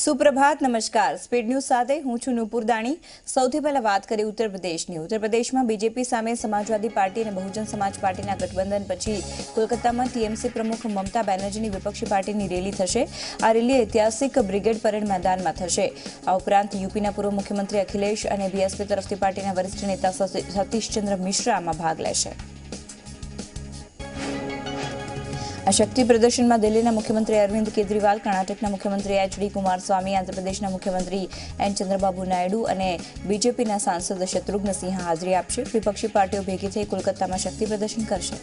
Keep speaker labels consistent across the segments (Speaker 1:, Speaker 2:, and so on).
Speaker 1: સુપ્રભાત નમસ્કાર speed news સાથે હું છું નુપુર દાણી। સૌથી પહેલા વાત કરીએ ઉત્તર પ્રદેશની। ઉત્તર પ્રદેશમાં બીજેપી સામે સમાજવાદી પાર્ટી અને બહુજન સમાજ પાર્ટીના ગઠબંધન પછી કોલકાતામાં ટીએમસી પ્રમુખ મમતા બેનર્જીની વિપક્ષી પાર્ટીની રેલી થશે। આ રેલી ઐતિહાસિક બ્રિગેડ પરેડ મેદાનમાં થશે। આ ઉપરાંત યુપીના પૂર્વ મુખ્યમંત્રી અખિલેશ અને બીએસપી તરફથી પાર્ટીના વરિષ્ઠ નેતા સતીશચંદ્ર મિશ્રા આમાં ભાગ લેશે। આ શક્તિ પ્રદર્શનમાં દિલ્હીના મુખ્યમંત્રી અરવિંદ કેજરીવાલ, કર્ણાટકના મુખ્યમંત્રી એચડી કુમારસ્વામી, આંધ્રપ્રદેશના મુખ્યમંત્રી એન ચંદ્રબાબુ નાયડુ અને બીજેપીના સાંસદ શત્રુઘ્ન સિંહ હાજરી આપશે। વિપક્ષી પાર્ટીઓ ભેગી થઈ કોલકાતામાં શક્તિ પ્રદર્શન કરશે।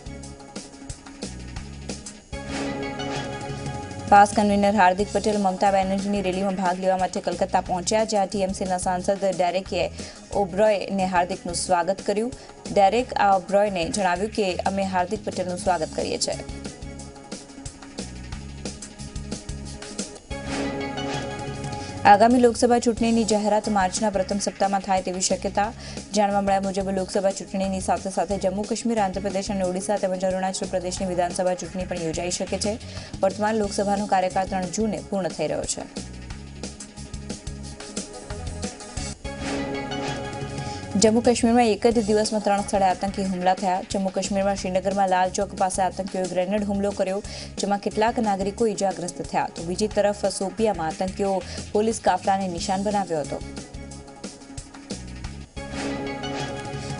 Speaker 1: પાસ કન્વીનર હાર્દિક પટેલ મમતા બેનર્જીની રેલીમાં ભાગ લેવા માટે કલકત્તા પહોંચ્યા, જ્યાં ટીએમસીના સાંસદ ડેરેક ઓબ્રોયને હાર્દિકનું સ્વાગત કર્યું। ડેરેક ઓબ્રોયને જણાવ્યું કે અમે હાર્દિક પટેલનું સ્વાગત કરીએ છીએ। આગામી લોકસભા ચૂંટણીની જાહેરાત માર્ચના પ્રથમ સપ્તાહમાં થાય તેવી શક્યતા। જાણવા મળ્યા મુજબ લોકસભા ચૂંટણીની સાથે સાથે જમ્મુ કાશ્મીર, આંધ્રપ્રદેશ અને ઓડિશા તેમજ અરુણાચલ પ્રદેશની વિધાનસભા ચૂંટણી પણ યોજાઈ શકે છે। વર્તમાન લોકસભાનો કાર્યકાળ 3 જૂને પૂર્ણ થઈ રહ્યો છે। જમ્મુ કાશ્મીરમાં એક જ દિવસમાં 3 સ્થળે આતંકી હુમલા થયા। જમ્મુ કાશ્મીરમાં શ્રીનગરમાં લાલ ચોક પાસે આતંકીઓએ ગ્રેનેડ હુમલો કર્યો, જેમાં કેટલાક નાગરિકો ઇજાગ્રસ્ત થયા, તો બીજી તરફ શોપિયામાં આતંકીઓ પોલીસ કાફલાને નિશાન બનાવ્યો હતો।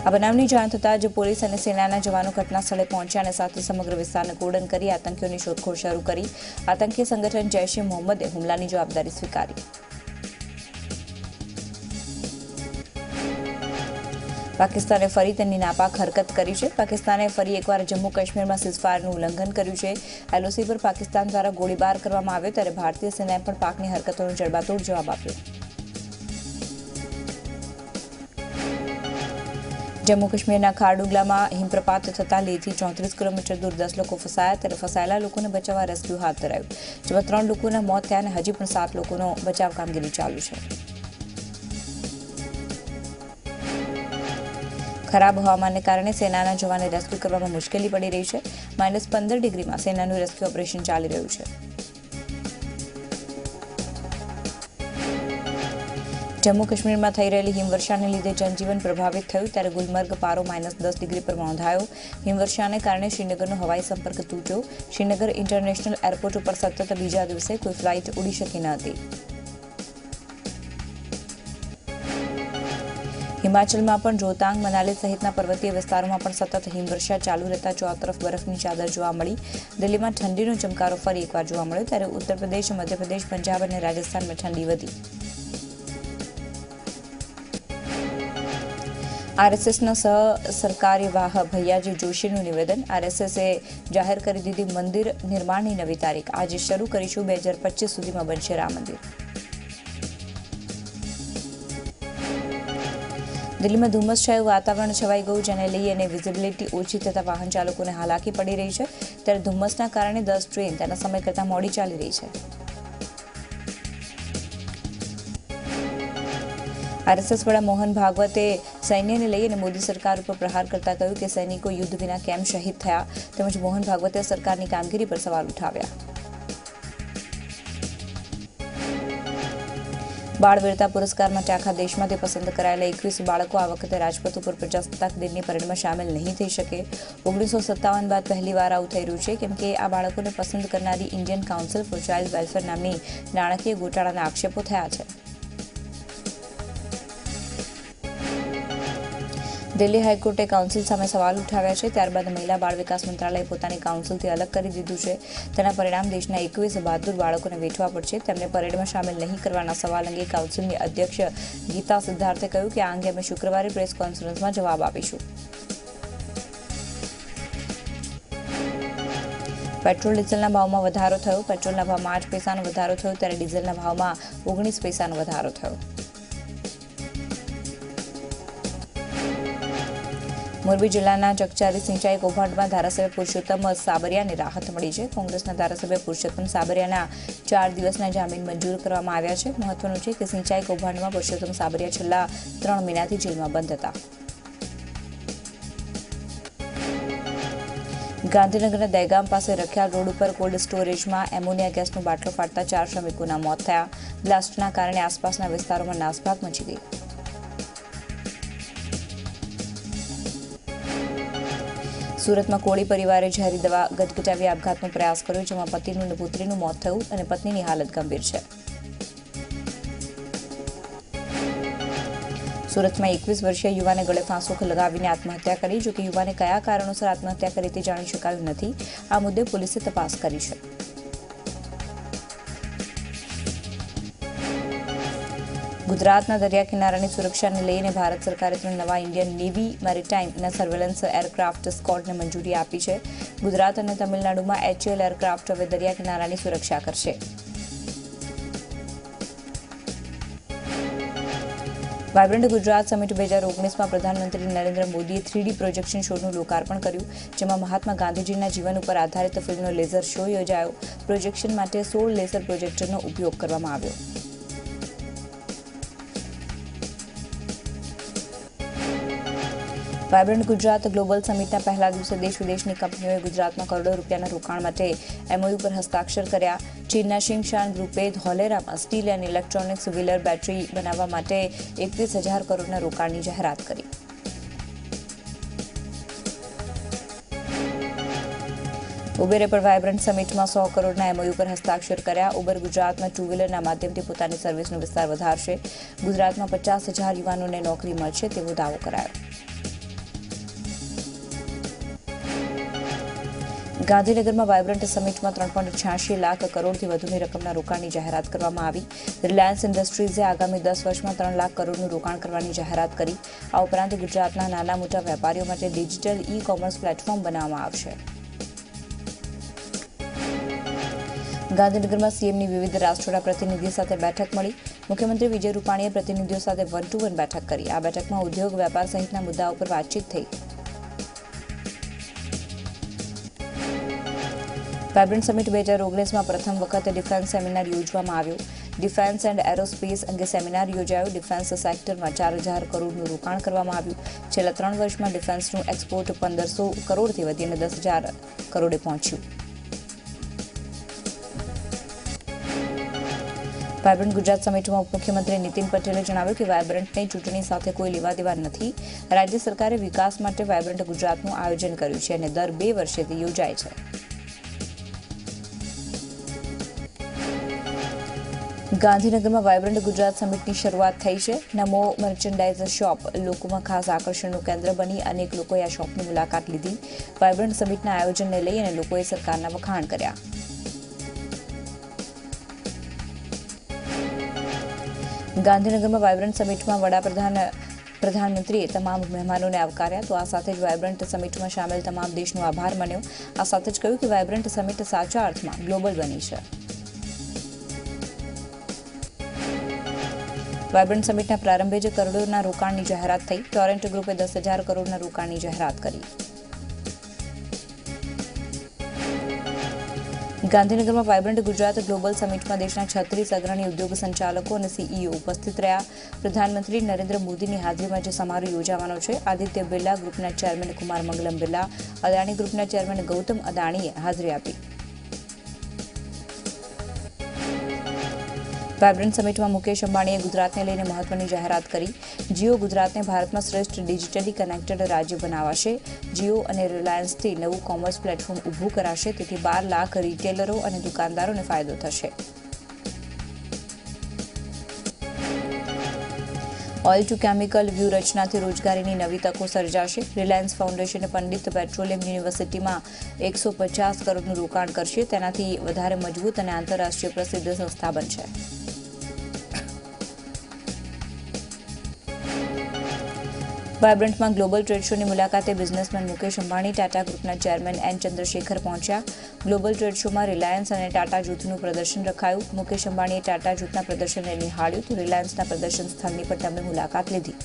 Speaker 1: આ બનાવની જાણ થતાં જ પોલીસ અને સેનાના જવાનો ઘટના સ્થળે પહોંચ્યા અને સાથે સમગ્ર વિસ્તારને કોર્ડન કરી આતંકીઓની શોધખોળ શરૂ કરી। આતંકી સંગઠન જૈશ-એ મોહમ્મદે હુમલાની જવાબદારી સ્વીકારી। પાકિસ્તાને ફરી તેની નાપાક હરકત કરી છે। પાકિસ્તાને ફરી એકવાર જમ્મુ કાશ્મીરમાં સીઝફાયરનું ઉલ્લંઘન કર્યું છે। એલઓસી પર પાકિસ્તાન દ્વારા ગોળીબાર કરવામાં આવ્યો, ત્યારે ભારતીય સેનાએ પણ પાકની હરકતોનો જડબાતોડ જવાબ આપ્યો। જમ્મુ કાશ્મીરના ખારડુગલામાં હિમપ્રપાત થતાં લેહથી 34 કિલોમીટર દૂર 10 લોકો ફસાયા, ત્યારે ફસાયેલા લોકોને બચાવવા રેસ્ક્યુ હાથ ધરાયું, જેમાં 3 લોકોના મોત થયા અને હજી પણ 7 લોકોનો બચાવ કામગીરી ચાલુ છે। ખરાબ હવામાનને કારણે સેનાના જવાનને રેસ્ક્યુ કરવામાં મુશ્કેલી પડી રહી છે। -15 ડિગ્રીમાં સેનાનું રેસ્ક્યુ ઓપરેશન ચાલી રહ્યું છે। જમ્મુ કાશ્મીરમાં થઈ રહેલી હિમવર્ષાને લીધે જનજીવન પ્રભાવિત થયું, ત્યારે ગુલમર્ગ પારો -10 ડિગ્રી પર નોંધાયો। હિમવર્ષાને કારણે શ્રીનગરનો હવાઈ સંપર્ક તૂટ્યો। શ્રીનગર ઇન્ટરનેશનલ એરપોર્ટ ઉપર સતત બીજા દિવસે કોઈ ફ્લાઇટ ઉડી શકી ન હતી। હિમાચલમાં પણ રોહતાંગ, મનાલી સહિતના પર્વતીય વિસ્તારોમાં પણ સતત હિમવર્ષા ચાલુ રહેતા ચોતરફ બરફની ચાદર જોવા મળી। દિલ્હીમાં ઠંડીનો ચમકારો ફરી એકવાર જોવા મળ્યો, ત્યારે ઉત્તર પ્રદેશ, મધ્યપ્રદેશ, પંજાબ અને રાજસ્થાનમાં ઠંડી વધી। આરએસએસના સહકાર્યવાહ ભૈયાજી જોશીનું નિવેદન। આરએસએસે જાહેર કરી દીધી મંદિર નિર્માણની નવી તારીખ। આજે શરૂ કરીશું, 2025 સુધીમાં બનશે રામ મંદિર। દિલ્હીમાં ધુમ્મસછાયું વાતાવરણ છવાઈ ગયું, જેને લઈ અને વિઝિબિલિટી ઓછી થતાં વાહન ચાલકોને હાલાકી પડી રહી છે। ત્યારે ધુમ્મસના કારણે 10 ટ્રેન તેના સમય કરતાં મોડી ચાલી રહી છે। આરએસએસ વડા મોહન ભાગવતે સૈન્યને લઈ અને મોદી સરકાર ઉપર પ્રહાર કરતા કહ્યું કે સૈનિકો યુદ્ધ વિના કેમ શહીદ થયા, તેમજ મોહન ભાગવતે સરકારની કામગીરી પર સવાલ ઉઠાવ્યા। બાળ વીરતા પુરસ્કાર માટે આખા દેશમાંથી પસંદ કરાયેલા 21 બાળકો આ વખતે રાજપથ ઉપર પ્રજાસત્તાક દિનની પરેડમાં સામેલ નહીં થઈ શકે। 1957 બાદ પહેલીવાર આવું થઈ રહ્યું છે, કેમ કે આ બાળકોને પસંદ કરનારી Indian council for child welfare નામની નાણાકીય ગોટાળાના આક્ષેપો થયા છે। દિલ્હી હાઈકોર્ટે કાઉન્સિલ સામે સવાલ ઉઠાવ્યા છે। ત્યારબાદ મહિલા બાળ વિકાસ મંત્રાલયે પોતાની કાઉન્સિલથી અલગ કરી દીધું છે। તેના પરિણામ દેશના 21 બહાદુર બાળકોને વેઠવા પડશે। તેમને પરેડમાં સામેલ નહીં કરવાના સવાલ અંગે કાઉન્સિલની અધ્યક્ષ ગીતા સિદ્ધાર્થે કહ્યું કે આ અંગે અમે શુક્રવારે પ્રેસ કોન્ફરન્સમાં જવાબ આપીશું। પેટ્રોલ ડીઝલના ભાવમાં વધારો થયો। પેટ્રોલના ભાવમાં 8 પૈસાનો વધારો થયો, ત્યારે ડીઝલના ભાવમાં 19 પૈસાનો વધારો થયો। મોરબી જિલ્લાના ચકચારી સિંચાઈ કૌભાંડમાં ધારાસભ્ય પુરુષોત્તમ સાબરિયાને રાહત મળી છે। કોંગ્રેસના ધારાસભ્ય પુરુષોત્તમ સાબરિયાના 4 દિવસના જામીન મંજૂર કરવામાં આવ્યા છે। મહત્વનું છે કે સિંચાઈ કૌભાંડમાં પુરુષોત્તમ સાબરિયા છેલ્લા 3 મહિનાથી જેલમાં બંધ હતા। ગાંધીનગરના દહેગામ પાસે રખિયાલ રોડ ઉપર કોલ્ડ સ્ટોરેજમાં એમોનિયા ગેસનો બાટલો ફાટતા 4 શ્રમિકોના મોત થયા. બ્લાસ્ટના કારણે આસપાસના વિસ્તારોમાં નાસભાગ મચી ગઈ. સુરતમાં કોળી પરિવારે ઝેરી દવા ગટગટાવી આપઘાતનો પ્રયાસ કર્યો, જેમાં પતિનું અને પુત્રીનું મોત થયું અને પત્નીની હાલત ગંભીર છે. સુરતમાં 21 વર્ષીય યુવાને ગળે ફાંસો લગાવીને આત્મહત્યા કરી. જોકે યુવાને કયા કારણોસર આત્મહત્યા કરી તે જાણી શકાયું નથી. આ મુદ્દે પોલીસે તપાસ કરી છે. ગુજરાતના દરિયા કિનારાની સુરક્ષાને લઈને ભારત સરકારે 3 નવા ઇન્ડિયન નેવી મેરીટાઈમના સર્વેલન્સ એરક્રાફ્ટ સ્ક્વોડને મંજૂરી આપી છે. ગુજરાત અને તમિલનાડુમાં HAL એરક્રાફ્ટ હવે દરિયા કિનારાની સુરક્ષા કરશે. વાયબ્રન્ટ ગુજરાત સમિટ 2019માં પ્રધાનમંત્રી નરેન્દ્ર મોદીએ 3D પ્રોજેક્શન શોનું લોકાર્પણ કર્યું, જેમાં મહાત્મા ગાંધીજીના જીવન ઉપર આધારિત ફિલ્મનો લેઝર શો યોજાયો. પ્રોજેક્શન માટે 16 લેઝર પ્રોજેક્ટરનો ઉપયોગ કરવામાં આવ્યો. વાયબ્રન્ટ ગુજરાત ગ્લોબલ સમિટના પહેલા દિવસે દેશ-વિદેશની કંપનીઓએ ગુજરાતમાં કરોડો રૂપિયાના રોકાણ માટે MOU પર હસ્તાક્ષર કર્યા. ચીનના શિંગશાન ગ્રુપે ધોલેરામાં steel and electronics wheeler battery બનાવવા માટે 31,000 કરોડના રોકાણની જાહેરાત કરી. ઉબેરે પણ વાયબ્રન્ટ સમિટમાં 100 કરોડના MOU પર હસ્તાક્ષર કર્યા. ઉબર ગુજરાતમાં 2 વ્હીલરના માધ્યમથી પોતાની સર્વિસનો વિસ્તાર વધારશે. ગુજરાતમાં 50,000 યુવાનોને નોકરી મળશે તેવો દાવો કરાયો. ગાંધીનગરમાં વાયબ્રન્ટ સમિટમાં 3.86 લાખ કરોડથી વધુની રકમના રોકાણની જાહેરાત કરવામાં આવી. રિલાયન્સ ઇન્ડસ્ટ્રીઝે આગામી 10 વર્ષમાં 3 લાખ કરોડનું રોકાણ કરવાની જાહેરાત કરી. આ ઉપરાંત ગુજરાતના નાના મોટા વેપારીઓ માટે ડિજિટલ ઈ-કોમર્સ પ્લેટફોર્મ બનાવવામાં આવશે. ગાંધીનગરમાં સીએમની વિવિધ રાષ્ટ્રોના પ્રતિનિધિઓ સાથે બેઠક મળી. મુખ્યમંત્રી વિજય રૂપાણીએ પ્રતિનિધિઓ સાથે 1-to-1 બેઠક કરી. આ બેઠકમાં ઉદ્યોગ, વેપાર સહિતના મુદ્દાઓ પર વાતચીત થઈ. વાયબ્રન્ટ સમિટ 2019માં પ્રથમ વખત ડિફેન્સ સેમિનાર યોજવામાં આવ્યો. ડિફેન્સ એન્ડ એરોસ્પેસ અંગે સેમિનાર યોજાયો. ડિફેન્સ સેક્ટરમાં 4,000 કરોડનું રોકાણ કરવામાં આવ્યું. છેલ્લા 3 વર્ષમાં ડિફેન્સનું એક્સપોર્ટ 1,500 કરોડથી વધીને 10,000 કરોડે પહોંચ્યું. વાયબ્રન્ટ ગુજરાત સમિટમાં ઉપમુખ્યમંત્રી નીતિન પટેલે જણાવ્યું કે વાયબ્રન્ટને ચૂંટણી સાથે કોઈ લેવાદેવા નથી. રાજ્ય સરકારે વિકાસ માટે વાયબ્રન્ટ ગુજરાતનું આયોજન કર્યું છે અને દર 2 વર્ષે તે યોજાય છે. ગાંધીનગરમાં વાયબ્રન્ટ ગુજરાત સમિટની શરૂઆત થઈ છે. નમો મર્ચેન્ડાઇઝ શોપ લોકોમાં ખાસ આકર્ષણનું કેન્દ્ર બની. અનેક લોકોએ આ શોપની મુલાકાત લીધી. વાયબ્રન્ટ સમિટના આયોજનને લઈ અને લોકોએ સરકારના વખાણ કર્યા. ગાંધીનગરમાં વાયબ્રન્ટ સમિટમાં પ્રધાનમંત્રીએ તમામ મહેમાનોને આવકાર્યા. તો આ સાથે જ વાયબ્રન્ટ સમિટમાં સામેલ તમામ દેશનો આભાર માન્યો. આ સાથે જ કહ્યું કે વાયબ્રન્ટ સમિટ સાચા અર્થમાં ગ્લોબલ બની છે. વાયબ્રન્ટ સમિટના પ્રારંભે જ કરોડોના રોકાણની જાહેરાત થઈ. ટોરેન્ટ ગ્રુપે 10,000 કરોડના રોકાણની જાહેરાત કરી. ગાંધીનગરમાં વાયબ્રન્ટ ગુજરાત ગ્લોબલ સમિટમાં દેશના 36 અગ્રણી ઉદ્યોગ સંચાલકો અને CEO ઉપસ્થિત રહ્યા. પ્રધાનમંત્રી નરેન્દ્ર મોદીની હાજરીમાં જે સમારોહ યોજાવાનો છે. આદિત્ય બિરલા ગ્રુપના ચેરમેન કુમાર મંગલમ બિરલા, અદાણી ગ્રુપના ચેરમેન ગૌતમ અદાણીએ હાજરી આપી. વાયબ્રન્ટ સમિટમાં મુકેશ અંબાણીએ ગુજરાતને લઈને મહત્વની જાહેરાત કરી. જીઓ ગુજરાતને ભારતમાં શ્રેષ્ઠ ડિજિટલી કનેક્ટેડ રાજ્ય બનાવાશે. જીઓ અને રિલાયન્સથી નવું કોમર્સ પ્લેટફોર્મ ઊભું કરાશે. તેથી 12 લાખ રિટેલરો અને દુકાનદારોને ફાયદો થશે. ઓઇલ ટુ કેમિકલ વ્યૂહરચનાથી રોજગારીની નવી તકો સર્જાશે. રિલાયન્સ ફાઉન્ડેશન પંડિત પેટ્રોલિયમ યુનિવર્સિટીમાં 150 કરોડનું રોકાણ કરશે. તેનાથી વધારે મજબૂત અને આંતરરાષ્ટ્રીય પ્રસિદ્ધ સંસ્થા બનશે. વાયબ્રન્ટમાં ગ્લોબલ ટ્રેડ શોની મુલાકાતે બિઝનેસમેન મુકેશ અંબાણી, ટાટા ગ્રુપના ચેરમેન N ચંદ્રશેખર પહોંચ્યા. ગ્લોબલ ટ્રેડ શોમાં રિલાયન્સ અને ટાટા જૂથનું પ્રદર્શન રખાયું. મુકેશ અંબાણીએ ટાટા જૂથના પ્રદર્શનને નિહાળ્યું તો રિલાયન્સના પ્રદર્શન સ્થળની પણ તેમણે મુલાકાત લીધી.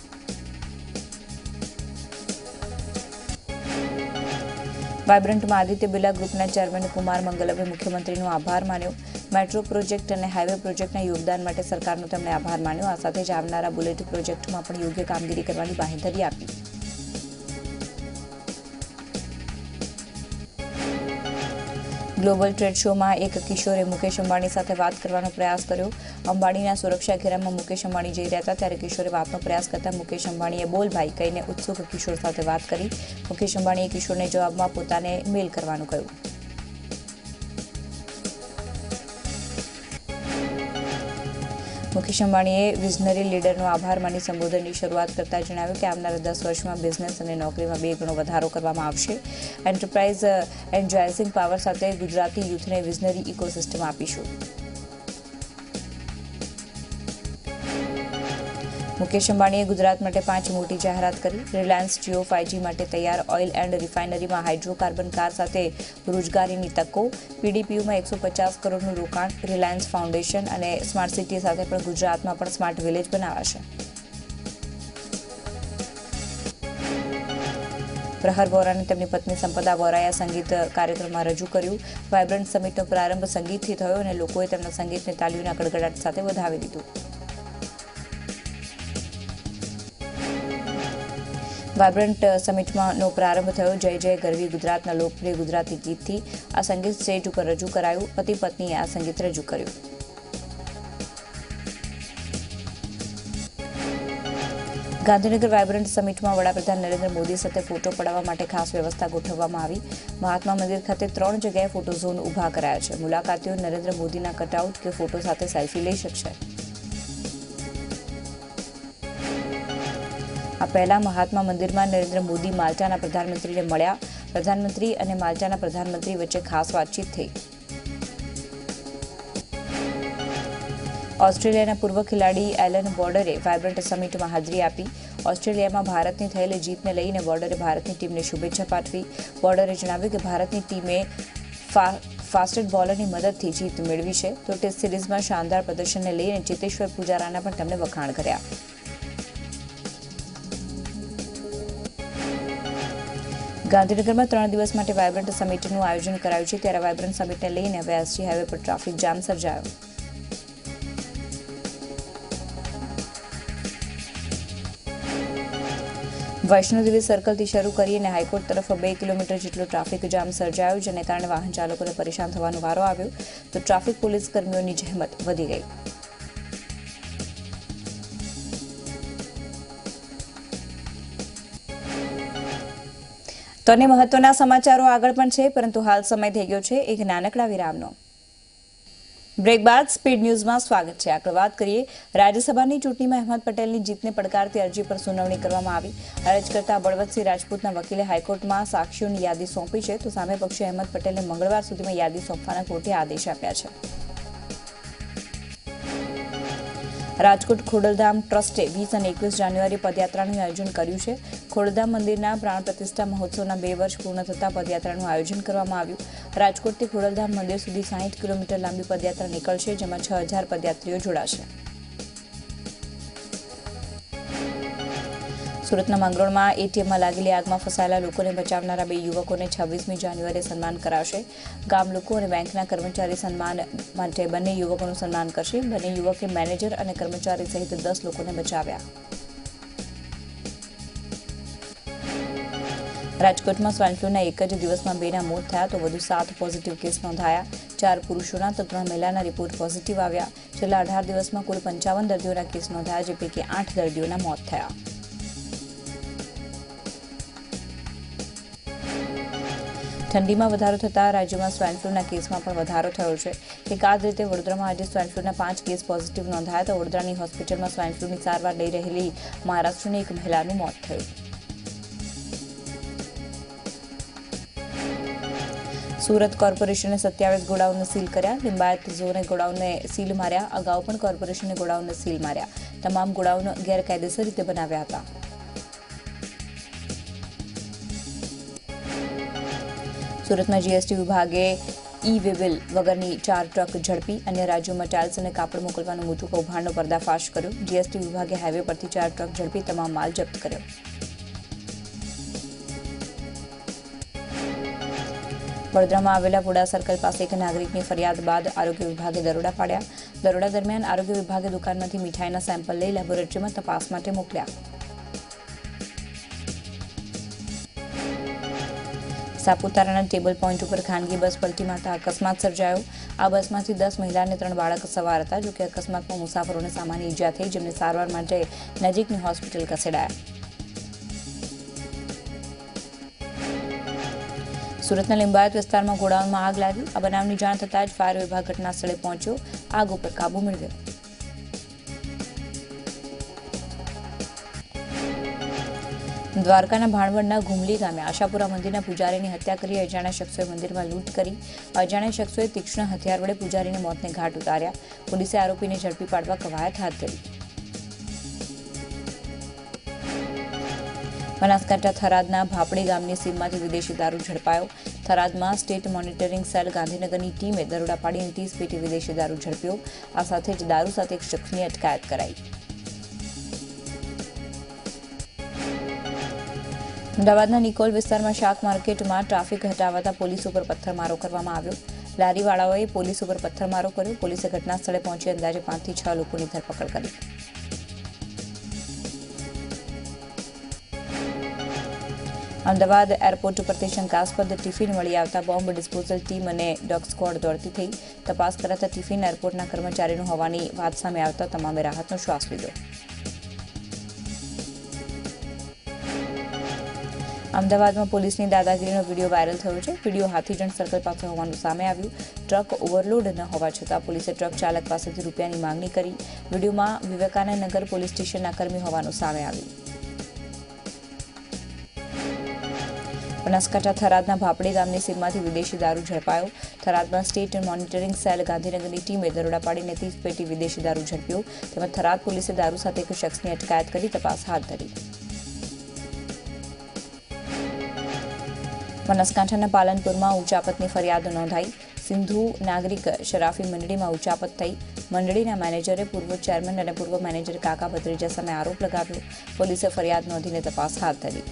Speaker 1: વાયબ્રન્ટમાં આદિત્ય બિરલા ગ્રુપના ચેરમેન કુમાર મંગલમે મુખ્યમંત્રીનો આભાર માન્યો. મેટ્રો પ્રોજેક્ટ અને હાઈવે પ્રોજેક્ટના યોગદાન માટે સરકારનો તેમણે આભાર માન્યો. આ સાથે જ આવનારા બુલેટ પ્રોજેક્ટમાં પણ યોગ્ય કામગીરી કરવાની બાંહેધરી આપી. ગ્લોબલ ટ્રેડ શોમાં એક કિશોરે મુકેશ અંબાણી સાથે વાત કરવાનો પ્રયાસ કર્યો. અંબાણીના સુરક્ષા ઘેરામાં મુકેશ અંબાણી જઈ રહ્યા હતા ત્યારે કિશોરે વાતનો પ્રયાસ કરતા મુકેશ અંબાણીએ બોલ ભાઈ કહીને ઉત્સુક કિશોર સાથે વાત કરી. મુકેશ અંબાણીએ કિશોરને જવાબમાં પોતાને મેલ કરવાનું કહ્યું. મુકેશ અંબાણીએ વિઝનરી લીડરનો આભાર માની સંબોધનની શરૂઆત કરતા જણાવ્યું કે આવનારા 10 વર્ષમાં બિઝનેસ અને નોકરીમાં 2 ગણો વધારો કરવામાં આવશે. એન્ટરપ્રાઇઝ એન્જોયઝિંગ પાવર સાથે ગુજરાતી યુથને વિઝનરી ઇકોસિસ્ટમ આપીશું. મુકેશ અંબાણીએ ગુજરાત માટે 5 મોટી જાહેરાત કરી. રિલાયન્સ જીઓ 5G માટે તૈયાર. ઓઇલ એન્ડ રિફાઇનરીમાં હાઇડ્રોકાર્બન કાર સાથે રોજગારીની તકો. પીડીપીયુમાં 150 કરોડનું રોકાણ. રિલાયન્સ ફાઉન્ડેશન અને સ્માર્ટ સિટી સાથે પણ ગુજરાતમાં પણ સ્માર્ટ વિલેજ બનાવાશે. પ્રહર વોરા અને તેમની પત્ની સંપદા વોરાએ સંગીત કાર્યક્રમમાં રજૂ કર્યું. વાયબ્રન્ટ સમિટનો પ્રારંભ સંગીતથી થયો અને લોકોએ તેમના સંગીતને તાલીઓના ગડગડાટ સાથે વધાવી દીધું. વાયબ્રન્ટ સમિટનો પ્રારંભ થયો જય જય ગરવી ગુજરાતના લોકપ્રિય ગુજરાતી ગીતથી. આ સંગીત સ્ટેજ ઉપર રજૂ કરાયું. પતિ પત્નીએ આ સંગીત રજૂ કર્યું. ગાંધીનગર વાયબ્રન્ટ સમિટમાં વડાપ્રધાન નરેન્દ્ર મોદી સાથે ફોટો પડાવવા માટે ખાસ વ્યવસ્થા ગોઠવવામાં આવી. મહાત્મા મંદિર ખાતે 3 જગ્યાએ ફોટો ઝોન ઊભા કરાયા છે. મુલાકાતીઓ નરેન્દ્ર મોદીના કટઆઉટ કે ફોટો સાથે સેલ્ફી લઈ શકશે. આ પહેલા મહાત્મા મંદિરમાં નરેન્દ્ર મોદી માલ્ટાના પ્રધાનમંત્રીને મળ્યા. પ્રધાનમંત્રી અને માલ્ટાના પ્રધાનમંત્રી વચ્ચે ખાસ વાતચીત થઈ. ઓસ્ટ્રેલિયાના પૂર્વ ખેલાડી એલન બોર્ડરે વાયબ્રન્ટ સમિટમાં હાજરી આપી. ઓસ્ટ્રેલિયામાં ભારતની થયેલી જીતને લઈને બોર્ડરે ભારતની ટીમને શુભેચ્છા પાઠવી. બોર્ડરે જણાવ્યું કે ભારતની ટીમે ફાસ્ટેસ્ટ બોલરની મદદથી જીત મેળવી છે. તો ટેસ્ટ સિરીઝમાં શાનદાર પ્રદર્શનને લઈને ચેતેશ્વર પૂજારાના પણ તેમણે વખાણ કર્યા. ગાંધીનગરમાં 3 દિવસ માટે વાયબ્રન્ટ સમિટનું આયોજન કરાયું છે. ત્યારે વાયબ્રન્ટ સમિટને લઈને હવે એસજી હાઈવે પર ટ્રાફિક જામ સર્જાયો. વૈષ્ણોદેવી સર્કલથી શરૂ કરીને હાઈકોર્ટ તરફ 2 કિલોમીટર જેટલો ટ્રાફિક જામ સર્જાયો, જેને કારણે વાહન ચાલકોને પરેશાન થવાનો વારો આવ્યો. તો ટ્રાફિક પોલીસ કર્મીઓની જહેમત વધી ગઈ. તો અને મહત્વના સમાચારો આગળ પણ છે, પરંતુ હાલ સમય થઈ ગયો છે એક નાનકડા વિરામનો. બ્રેક બાદ સ્પીડ ન્યૂઝમાં સ્વાગત છે. આગળ વાત કરીએ. રાજ્યસભાની ચૂંટણીમાં અહેમદ પટેલની જીતને પડકારતી અરજી પર સુનાવણી કરવામાં આવી. અરજ કરતા બળવંતસિંહ રાજપૂતના વકીલે હાઈકોર્ટમાં સાક્ષીઓની યાદી સોંપી છે. તો સામે પક્ષે અહેમદ પટેલને મંગળવાર સુધીમાં યાદી સોંપવાના કોર્ટે આદેશ આપ્યા છે. રાજકોટ ખોડલધામ ટ્રસ્ટે 20 અને 21 જાન્યુઆરી પદયાત્રાનું આયોજન કર્યું છે. ખોડલધામ મંદિરના પ્રાણ પ્રતિષ્ઠા મહોત્સવના 2 વર્ષ પૂર્ણ થતાં પદયાત્રાનું આયોજન કરવામાં આવ્યું. રાજકોટથી ખોડલધામ મંદિર સુધી 60 કિલોમીટર લાંબી પદયાત્રા નીકળશે, જેમાં 6000 પદયાત્રીઓ જોડાશે. સુરતના માંગરોળમાં એટીએમમાં લાગેલી આગમાં ફસાયેલા લોકોને બચાવનારા 2 યુવકોને 26મી જાન્યુઆરીએ સન્માન કરાશે. ગામ લોકો અને બેંકના કર્મચારી સન્માન માટે બંને યુવકોનું સન્માન કરશે. બંને યુવકે મેનેજર અને કર્મચારી સહિત 10 લોકોને બચાવ્યા. રાજકોટમાં સ્વાઇન ફ્લૂના એક જ દિવસમાં 2ના મોત થયા, તો વધુ 7 પોઝિટિવ કેસ નોંધાયા. 4 પુરુષોના તો 3 મહિલાના રિપોર્ટ પોઝિટિવ આવ્યા. છેલ્લા 18 દિવસમાં કુલ 55 દર્દીઓના કેસ નોંધાયા, જે પૈકી 8 દર્દીઓના મોત થયા. ઠંડીમાં વધારો થતાં રાજ્યમાં સ્વાઇન ફ્લૂના કેસમાં પણ વધારો થયો છે. એકાદ રીતે વડોદરામાં આજે સ્વાઇન ફ્લૂના 5 કેસ પોઝિટિવ નોંધાયા, તો વડોદરાની હોસ્પિટલમાં સ્વાઇન ફ્લૂની સારવાર લઈ રહેલી મહારાષ્ટ્રની એક મહિલાનું મોત થયું. સુરત કોર્પોરેશને 27 ગોડાઉનને સીલ કર્યા. લિંબાયત ઝોને ગોડાઉનને સીલ માર્યા. અગાઉ પણ કોર્પોરેશને ગોડાઉનને સીલ માર્યા. તમામ ગોડાઉન ગેરકાયદેસર રીતે બનાવ્યા હતા. સુરતમાં જીએસટી વિભાગે ઈ-વે-બિલ વગરની 4 ટ્રક ઝડપી. અન્ય રાજ્યોમાં ટાઇલ્સ અને કાપડ મોકલવાનું મોટું કૌભાંડનો પર્દાફાશ કર્યો. જીએસટી વિભાગે હાઈવે પરથી 4 ટ્રક ઝડપી તમામ માલ જપ્ત કર્યો. વડોદરામાં આવેલા પુડા સર્કલ પાસે એક નાગરિકની ફરિયાદ બાદ આરોગ્ય વિભાગે દરોડા પાડ્યા. દરોડા દરમિયાન આરોગ્ય વિભાગે દુકાનમાંથી મીઠાઈના સેમ્પલ લઈ લેબોરેટરીમાં તપાસ માટે મોકલ્યા. સાપુતારાના ટેબલ પોઈન્ટ ઉપર ખાનગી બસ પલટી મારતા અકસ્માત સર્જાયો. આ બસમાંથી 10 મહિલા અને 3 બાળક સવાર હતા. જોકે અકસ્માતમાં મુસાફરોને સામાન્ય ઈજા થઈ, જેમને સારવાર માટે નજીકની હોસ્પિટલ ખસેડાયા. સુરતના લિંબાયત વિસ્તારમાં ગોડાઉનમાં આગ લાગી. આ બનાવની જાણ થતાં જ ફાયર વિભાગ ઘટના સ્થળે પહોંચ્યો, આગ ઉપર કાબુ મેળવ્યો. દ્વારકાના ભાણવડના ઘુમલી ગામે આશાપુરા મંદિરના પૂજારીની હત્યા કરી અજાણ્યા શખ્સોએ મંદિરમાં લૂંટ કરી. અજાણ્યા શખ્સોએ તીક્ષ્ણ હથિયાર વડે પૂજારીને મોતને ઘાટ ઉતાર્યા. પોલીસે આરોપીને ઝડપી પાડવા કવાયત હાથ ધરી. બનાસકાંઠા થરાદના ભાપડી ગામની સીમમાંથી વિદેશી દારૂ ઝડપાયો. થરાદમાં સ્ટેટ મોનિટરિંગ સેલ ગાંધીનગરની ટીમે દરોડા પાડીને 30 પેટી વિદેશી દારૂ ઝડપ્યો. આ સાથે જ દારૂ સાથે એક શખ્સની અટકાયત કરાઈ. અમદાવાદના નિકોલ વિસ્તારમાં શાક માર્કેટમાં ટ્રાફિક હટાવતા પોલીસ ઉપર પથ્થરમારો કરવામાં આવ્યો. લારીવાળાઓએ પોલીસ ઉપર પથ્થરમારો કર્યો. પોલીસે ઘટના સ્થળે પહોંચી અંદાજે 5 થી 6 લોકોની ધરપકડ કરી. અમદાવાદ એરપોર્ટ ઉપરથી શંકાસ્પદ ટિફિન મળી આવતા બોમ્બ ડિસ્પોઝલ ટીમ અને ડોગ સ્ક્વોડ દોડતી થઈ. તપાસ કરાતા ટિફિન એરપોર્ટના કર્મચારીનું હોવાની વાત સામે આવતા તમામે રાહતનો શ્વાસ લીધો. અમદાવાદમાં પોલીસની દાદાગીરીનો વિડીયો વાયરલ થયો છે. વિડીયો હાથીજણ સર્કલ પાસે હોવાનું સામે આવ્યું. ટ્રક ઓવરલોડ ન હોવા છતાં પોલીસે ટ્રક ચાલક પાસેથી રૂપિયાની માંગણી કરી. વિડીયોમાં વિવેકાનંદ નગર પોલીસ સ્ટેશનના કર્મી હોવાનું સામે આવ્યું. બનાસકાંઠા થરાદના ભાપડી ગામની સીમમાંથી વિદેશી દારૂ ઝડપાયો. થરાદમાં સ્ટેટ મોનિટરિંગ સેલ ગાંધીનગરની ટીમે દરોડા પાડીને 30 પેટી વિદેશી દારૂ ઝડપ્યો. તેમજ થરાદ પોલીસે દારૂ સાથે એક શખ્સની અટકાયત કરી તપાસ હાથ ધરી. બનાસકાંઠાના પાલનપુરમાં ઉચાપતની ફરિયાદ નોંધાઈ. સિંધુ નાગરિક શરાફી મંડળીમાં ઉચાપત થઈ. મંડળીના મેનેજરે પૂર્વ ચેરમેન અને પૂર્વ મેનેજર કાકા ભત્રીજા સામે આરોપ લગાવ્યો. પોલીસે ફરિયાદ નોંધીને તપાસ હાથ ધરી.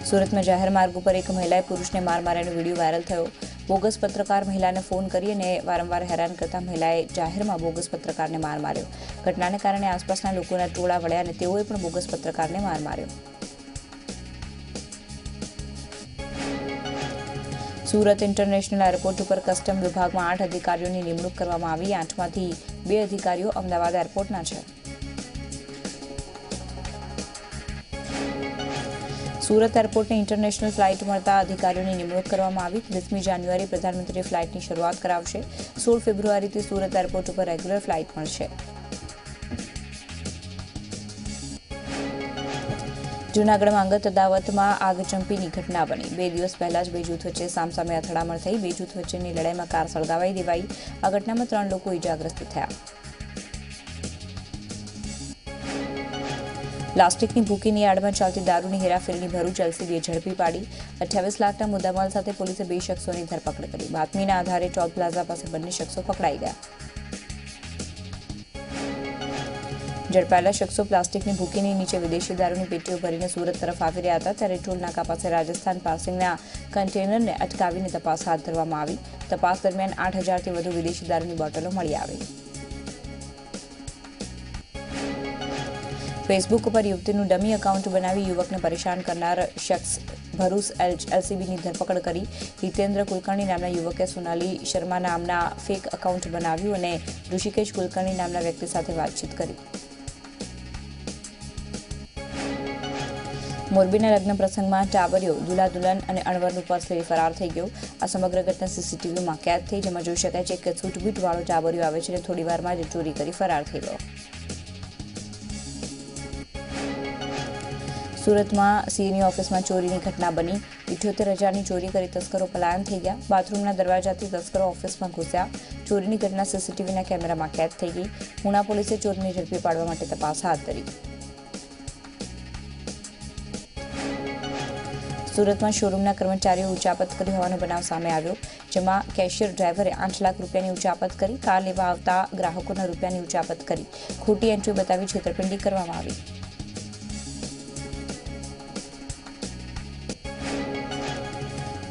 Speaker 1: સુરતમાં જાહેર માર્ગ ઉપર એક મહિલાએ પુરુષને માર માર્યાનો વિડીયો વાયરલ થયો. બોગસ પત્રકાર મહિલાને ફોન કરી અને વારંવાર હેરાન કરતા મહિલાએ જાહેરમાં બોગસ પત્રકારને માર માર્યો. ઘટનાને કારણે આસપાસના લોકોના ટોળા વળ્યા અને તેઓએ પણ બોગસ પત્રકારને માર માર્યો. સુરત ઇન્ટરનેશનલ એરપોર્ટ ઉપર કસ્ટમ વિભાગમાં 8 અધિકારીઓની નિમણૂક કરવામાં આવી. 8માંથી 2 અધિકારીઓ અમદાવાદ એરપોર્ટના છે. સુરત એરપોર્ટને ઇન્ટરનેશનલ ફ્લાઇટ મળતા અધિકારીઓની નિમણૂક કરવામાં આવી. 30મી જાન્યુઆરી પ્રધાનમંત્રી ફ્લાઇટની શરૂઆત કરાવશે. 16 ફેબ્રુઆરીથી સુરત એરપોર્ટ ઉપર રેગ્યુલર ફ્લાઇટ મળશે. જૂનાગઢમાં અંગત અદાવતમાં આગચંપીની ઘટના બની. 2 દિવસ પહેલા જ 2 જૂથ વચ્ચે સામસામે અથડામણ થઈ. 2 જૂથ વચ્ચેની લડાઈમાં કાર સળગાવાઈ દેવાઈ. આ ઘટનામાં 3 લોકો ઇજાગ્રસ્ત થયા. પ્લાસ્ટિકની ભૂકીની આડમાં ચાલતી દારૂની હેરાફેરીની ભરૂચ એલસીબીએ ઝડપી પાડી. 28 લાખના મુદ્દામાલ સાથે પોલીસે 2 શખ્સોની ધરપકડ કરી. બાતમીના આધારે ટોલ પ્લાઝા પાસે બંને શખ્સો પકડાઈ ગયા. ઝડપાયેલા શખ્સો પ્લાસ્ટિકની ભૂકીની નીચે વિદેશી દારૂની પેટીઓ ભરીને સુરત તરફ આવી રહ્યા હતા. ત્યારે ટોલ નાકા પાસે રાજસ્થાન પાસિંગના કન્ટેનરને અટકાવીને તપાસ હાથ ધરવામાં આવી. તપાસ દરમિયાન 8,000થી વધુ વિદેશી દારૂની બોટલો મળી આવી. ફેસબુક ઉપર યુવતીનું ડમી એકાઉન્ટ બનાવી યુવકને પરેશાન કરનાર શખ્સ ભરૂચ એલસીબીની ધરપકડ કરી. હિતેન્દ્ર કુલકર્ણી નામના યુવકે સોનાલી શર્મા નામના ફેક એકાઉન્ટ બનાવ્યું અને ઋષિકેશ કુલકર્ણી નામના વ્યક્તિ સાથે વાતચીત કરી. મોરબીના લગ્ન પ્રસંગમાં ટાબરિયો દુલ્હા દુલ્હન અને અણવરનું પર્સ લઈ ફરાર થઈ ગયો. આ સમગ્ર ઘટના સીસીટીવીમાં કેદ થઈ, જેમાં જોઈ શકાય છે કે છૂટબૂટવાળો ટાબરિયો આવે છે અને થોડીવારમાં જ ચોરી કરી ફરાર થઈ ગયો. સુરતમાં સીએની ઓફિસમાં ચોરીની ઘટના બની. 78,000ની ચોરી કરી તસ્કરો પલાયન થઈ ગયા. બાથરૂમના દરવાજાથી તસ્કરો ઓફિસમાં ઘૂસ્યા. ચોરીની ઘટના સીસીટીવીના કેમેરામાં કેદ થઈ ગઈ. પુણા પોલીસે ચોરને ઝડપી પાડવા માટે તપાસ હાથ ધરી. સુરતમાં શોરૂમના કર્મચારીઓ ઉચાપત કરી હોવાનો બનાવ સામે આવ્યો, જેમાં કેશિયર ડ્રાઈવરે 8 લાખ રૂપિયાની ઉચાપત કરી. કાર લેવા આવતા ગ્રાહકોના રૂપિયાની ઉચાપત કરી. ખોટી એન્ટ્રી બતાવી છેતરપિંડી કરવામાં આવી.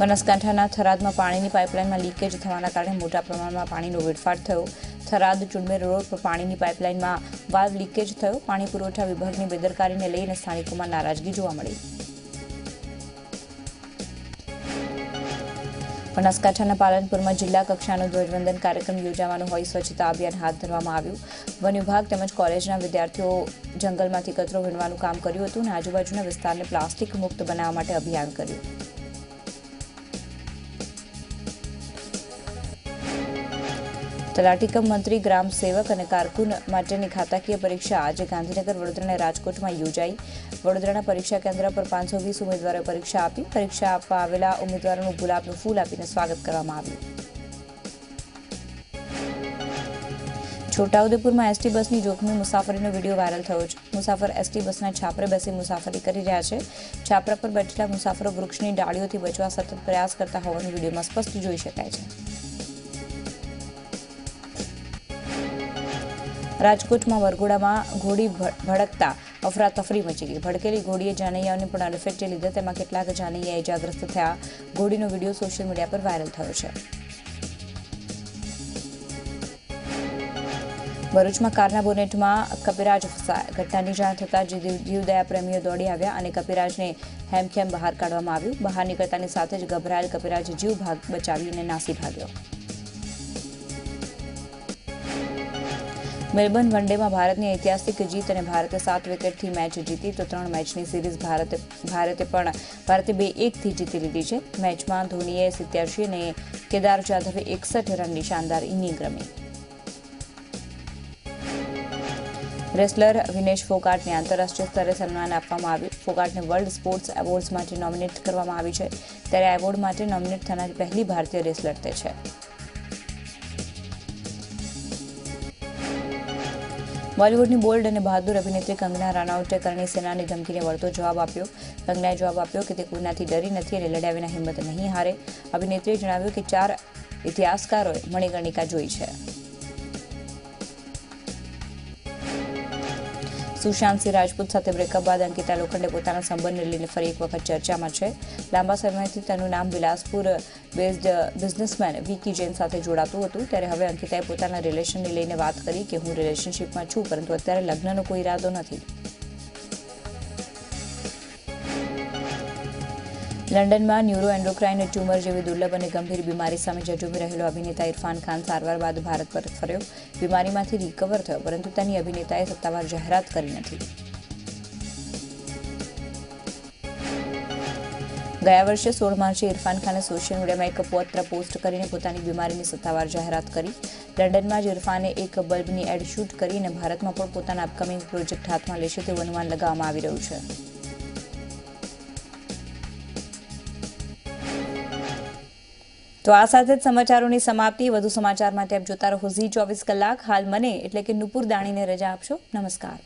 Speaker 1: બનાસકાંઠાના થરાદમાં પાણીની પાઇપલાઇનમાં લીકેજ થવાના કારણે મોટા પ્રમાણમાં પાણીનો વેડફાટ થયો. થરાદ ચુડમેર રોડ પર પાણીની પાઇપલાઇનમાં વાલ્વ લીકેજ થયો. પાણી પુરવઠા વિભાગની બેદરકારીને લઈને સ્થાનિકોમાં નારાજગી જોવા મળી. બનાસકાંઠાના પાલનપુરમાં જિલ્લા કક્ષાનો ધ્વજવંદન કાર્યક્રમ યોજાવાનો હોય સ્વચ્છતા અભિયાન હાથ ધરવામાં આવ્યું. વન વિભાગ તેમજ કોલેજના વિદ્યાર્થીઓ જંગલમાંથી કચરો વીણવાનું કામ કર્યું હતું અને આજુબાજુના વિસ્તારને પ્લાસ્ટિક મુક્ત બનાવવા માટે અભિયાન કર્યું. તલાટી કમ મંત્રી ગ્રામ સેવક અને કારકુન માટેની ખાતાકીય પરીક્ષા આજે ગાંધીનગર, વડોદરા અને રાજકોટમાં યોજાઈ. વડોદરાના પરીક્ષા કેન્દ્ર પર 520 ઉમેદવારોએ પરીક્ષા આપી. પરીક્ષા આપવા આવેલા ઉમેદવારોનું ગુલાબનું ફૂલ આપીને સ્વાગત કરવામાં આવ્યું. છોટાઉદેપુરમાં એસટી બસની જોખમી મુસાફરીનો વિડીયો વાયરલ થયો છે. મુસાફર એસટી બસના છાપરે બેસી મુસાફરી કરી રહ્યા છે. છાપરા પર બેઠેલા મુસાફરો વૃક્ષની ડાળીઓથી બચવા સતત પ્રયાસ કરતા હોવાનું વિડીયોમાં સ્પષ્ટ જોઈ શકાય છે. રાજકોટમાં વરઘોડામાં ઘોડી ભડકતા અફરાતફરી મચી ગઈ. ભડકેલી ઘોડીએ જાનૈયાઓને પણ અડફેટે લીધા. તેમાં કેટલાક જાનૈયા ઇજાગ્રસ્ત થયા. ઘોડીનો વિડીયો સોશિયલ મીડિયા પર વાયરલ થયો છે. ભરૂચમાં કારના બોનેટમાં કપિરાજ ફસાયા. ઘટનાની જાણ થતાં જીવદયા પ્રેમીઓ દોડી આવ્યા અને કપિરાજને હેમખેમ બહાર કાઢવામાં આવ્યું. બહાર નીકળતાની સાથે જ ગભરાયેલ કપિરાજ જીવ બચાવીને નાસી ભાગ્યો. મેલબર્ન વનડેમાં ભારતની ઐતિહાસિક જીત અને ભારતે 7 વિકેટથી મેચ જીતી તો 3 મેચની સિરીઝ ભારતે 2-1થી જીતી લીધી છે. મેચમાં ધોનીએ 87 અને કેદાર જાધવે 61 રનની શાનદાર ઇનિંગ રમી. રેસલર વિનેશ ફોગાટને આંતરરાષ્ટ્રીય સ્તરે સન્માન આપવામાં આવ્યું. ફોગાટને વર્લ્ડ સ્પોર્ટ્સ એવોર્ડ્સ માટે નોમિનેટ કરવામાં આવી છે. ત્યારે આ એવોર્ડ માટે નોમિનેટ થનારી પહેલી ભારતીય રેસલર તે છે. બોલિવૂડની બોલ્ડ અને બહાદુર અભિનેત્રી કંગના રાણાવતે કરણી સેનાની ધમકીને વળતો જવાબ આપ્યો. કંગનાએ જવાબ આપ્યો કે તે કોઈનાથી ડરી નથી અને લડ્યા વિના હિંમત નહીં હારે. અભિનેત્રીએ જણાવ્યું કે 4 ઇતિહાસકારોએ મણિકર્ણિકા જોઈ છે. સુશાંત સિંહ રાજપૂત સાથે બ્રેકઅપ બાદ અંકિતા લોખંડે પોતાના સંબંધને લઈને ફરી એક વખત ચર્ચામાં છે. લાંબા સમયથી તેનું નામ બિલાસપુર બેઝડ બિઝનેસમેન વિકી જૈન સાથે જોડાતું હતું. ત્યારે હવે અંકિતાએ પોતાના રિલેશનને લઈને વાત કરી કે હું રિલેશનશિપમાં છું, પરંતુ અત્યારે લગ્નનો કોઈ ઈરાદો નથી. લંડનમાં ન્યુરોએન્ડોક્રાઇન ટ્યુમર જેવી દુર્લભ અને ગંભીર બીમારી સામે ઝઝૂમી રહેલો અભિનેતા ઇરફાન ખાન સારવાર બાદ ભારત પરત ફર્યો. બીમારીમાંથી રિકવર થયો, પરંતુ તેની અભિનેતાએ સત્તાવાર જાહેરાત કરી નથી. ગયા વર્ષે 16 માર્ચે ઇરફાન ખાને સોશિયલ મીડિયામાં એક પત્ર પોસ્ટ કરીને પોતાની બીમારીની સત્તાવાર જાહેરાત કરી. લંડનમાં જ ઇરફાને એક બલ્બની એડ શૂટ કરી અને ભારતમાં પણ પોતાના અપકમિંગ પ્રોજેક્ટ હાથમાં લેશે તેવું અનુમાન લગાવવામાં આવી રહ્યું છે. તો આ સાથે જ સમાચારોની સમાપ્તિ. વધુ સમાચાર માટે આપ જોતા રહો ઝી 24 કલાક. હાલ મને એટલે કે નુપુર દાણીને રજા આપશો. નમસ્કાર.